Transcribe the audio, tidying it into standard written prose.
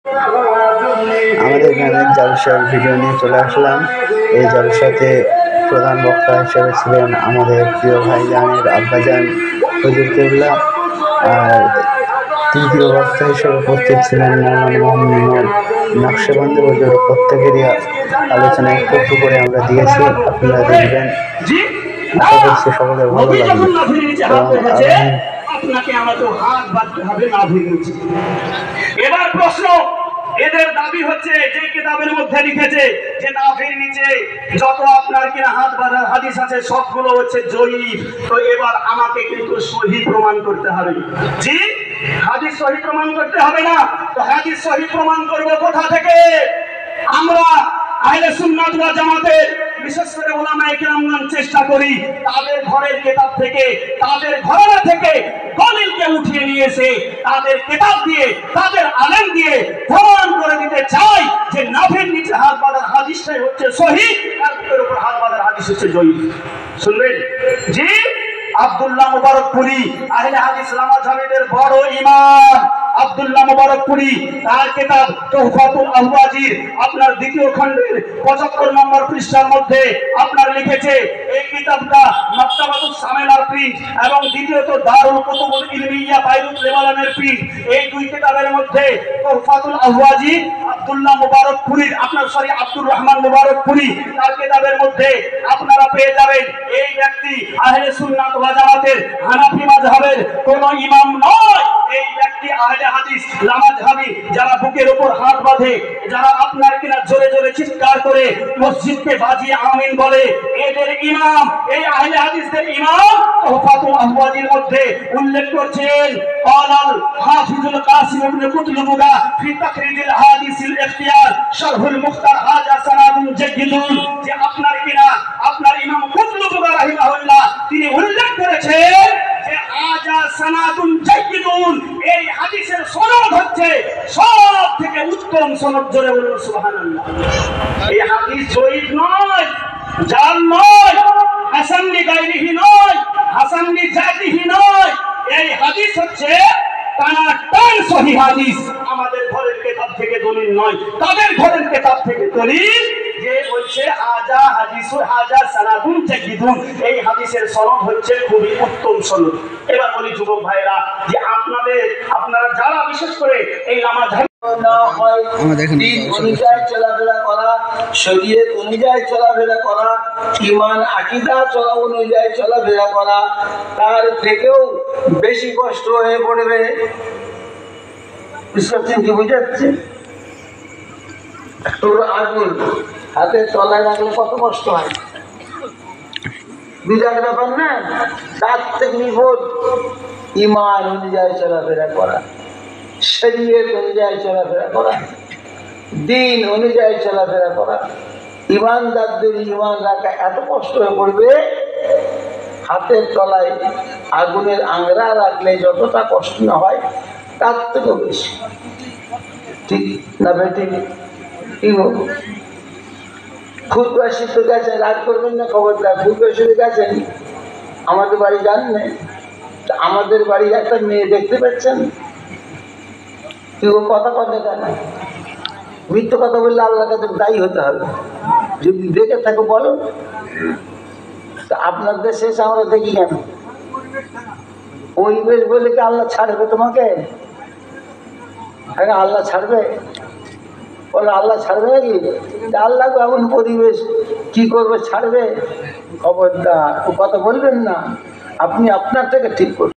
আমাদের গ্রামের জলসার ভিডিও নিয়ে চলে আসলাম। এই জলসাতে প্রধান বক্তা হিসেবে ছিলেন আমাদের প্রিয় ভাইজানের আব্বাজান হুজুর কেবলা, আর তৃতীয় বক্তা হিসেবে উপস্থিত ছিলেন মৌলানা মোহাম্মদ নকশবন্দি হুজুর। প্রত্যেকেরই আলোচনা একটু একটু করে আমরা দিয়েছি, আপনারা দেখবেন। আশা করছি সকলের ভালো লাগবে। এবার প্রশ্ন, এদের দাবি হচ্ছে যে কিতাবের মধ্যে লিখেছে যে নাভির নিচে যত আপনার কিনা হাত বাঁধার হাদিস আছে সবগুলো হচ্ছে জয়ীফ। তো এবার আমাকে কিন্তু সহি প্রমাণ করতে হবে। জি, হাদিস সহি প্রমাণ করতে হবে না? তো হাদিস সহি প্রমাণ করব কোথা থেকে? আমরা আহলে সুন্নাত ওয়াল জামাতের বিশেষ করে উলামায়ে কেরামগণ চেষ্টা করি তাদের ঘরের কিতাব থেকে, তাদের ঘরানা থেকে দলিলকে উঠিয়ে নিয়েছে, তাদের কিতাব দিয়ে, তাদের আলেম দিয়ে প্রমাণ করে দিতে চাই যে নাভির নিচে হাত বাঁধার হাদিসটাই হচ্ছে সহিহ, আর বুকের উপর হাত বাঁধার হাদিস হচ্ছে জয়ীফ। শুনবেন? জি, আব্দুল্লাহ মুবারকপুরি আহলে হাদিস লামাযহাবিদের বড় ইমাম আব্দুল্লাহ মুবারকপুরি, তার কিতাব তুহফাতুল আহওয়াজির আপনার দ্বিতীয় খণ্ডের 75 নম্বর পৃষ্ঠার মধ্যে আপনার লিখেছে, এই কিতাবটা মাকতাবাতুস সামেলার প্রিন্ট এবং দ্বিতীয়ত দারুল কুতুবুল ইলমিয়া বাইরুত লেবাননের প্রিন্ট। এই দুই কিতাবের মধ্যে তুহফাতুল আহওয়াজি আব্দুল্লাহ মুবারকপুরির আব্দুর রহমান মুবারকপুরি তার কিতাবের মধ্যে আপনারা পেয়ে যাবেন এই ব্যক্তি আহলে সুন্নাত ওয়াল জামাতের হানাফি মাযহাবের কোন ইমাম নয়। এই ব্যক্তি আহলে হাদিস লামাযহাবি, যারা বুকের উপর হাত বাঁধে, যারা আপনার কিনা জোরে জোরে চিৎকার করে মসজিদকে বাজিয়ে আমিন বলে, এদের ইমাম, এই আহলে হাদিসদের ইমাম তুহফাতুল আহওয়াজির মধ্যে উল্লেখ করছেন ক্বালাল হাফিজুল কাসিম ইবনে কুতলুবুগা ফি তাকরিজিল হাদিসিল ইখতিয়ার শারহুল মুখতার হাজা সানাদুন জাইয়িদুন, যে আপনার কিনা আপনার ইমাম কুতলুবুগা রাহিমাহুল্লাহ তিনি উল্লেখ করেছেন যে হাজা সানাদুন জাইয়িদুন, এই হাদিসের সনদ হচ্ছে সব থেকে উত্তম সনদ। জোরে বলুন সুবহানাল্লাহ। এই হাদিস জয়ীফ নয়, জাল নয়, হাসান লিগাইরিহি নয়, হাসান লিজাতিহি নয়, এই হাদিস হচ্ছে টানাটান সহিহ হাদিস। আমাদের ঘরের কিতাব থেকে দলিল নয়, তাদের ঘরের কিতাব থেকে দলিল, যে বলছে হাজা হাদিসু হাজা সানাদুন জাইয়িদুন, এই হাদিসের সনদ হচ্ছে খুবই উত্তম সনদ। এবার বলি যুবক ভাইরা, যে আপনারা যারা বিশেষ করে এই নামাজ অনুযায়ী চলাফেরা করা, শরীয়ত অনুযায়ী চলাফেরা করা, ঈমান আকীদা অনুযায়ী চলাফেরা করা, তার থেকেও বেশি কষ্ট হয়ে পড়বে। বুঝতে কি বুঝাচ্ছে? তোর আগুন হাতে তলায় রাখলে কত কষ্ট হয়, বিরাট ব্যাপার না? তার থেকে বিপদ ঈমান অনুযায়ী চলাফেরা করা, শরীয়ত অনুযায়ী চলাফেরা করা, দিন অনুযায়ী চলাফেরা করা। ঈমানদারদের ঈমান রাখা এত কষ্ট হয়ে পড়বে, হাতের তলায় আগুনের আংরা রাখলে যতটা কষ্ট না হয় তার থেকেও বেশি। ঠিক না বেটি? খুদবাসী তো গেছেন, রাগ করবেন না, খবরদার। খুদবাসী গেছেন, আমাদের বাড়ি জানবেন, আমাদের বাড়ির একটা মেয়ে দেখতে পাচ্ছেন, কথা কথা কেন? মিথ্যে কথা বললে আল্লাহর কাছে দায়ী হতে হবে। যদি দেখে থাকো বলো। আপনার দেশে এসে আমরা দেখি কেন? পরিবেশ বলে কি আল্লাহ ছাড়বে তোমাকে? হ্যাঁ, আল্লাহ ছাড়বে? বলে আল্লাহ ছাড়বে নাকি? আল্লাহ এমন পরিবেশ কি করবে, ছাড়বে? খবরদার ও কথা বলবেন না, আপনি আপনার থেকে ঠিক করবেন।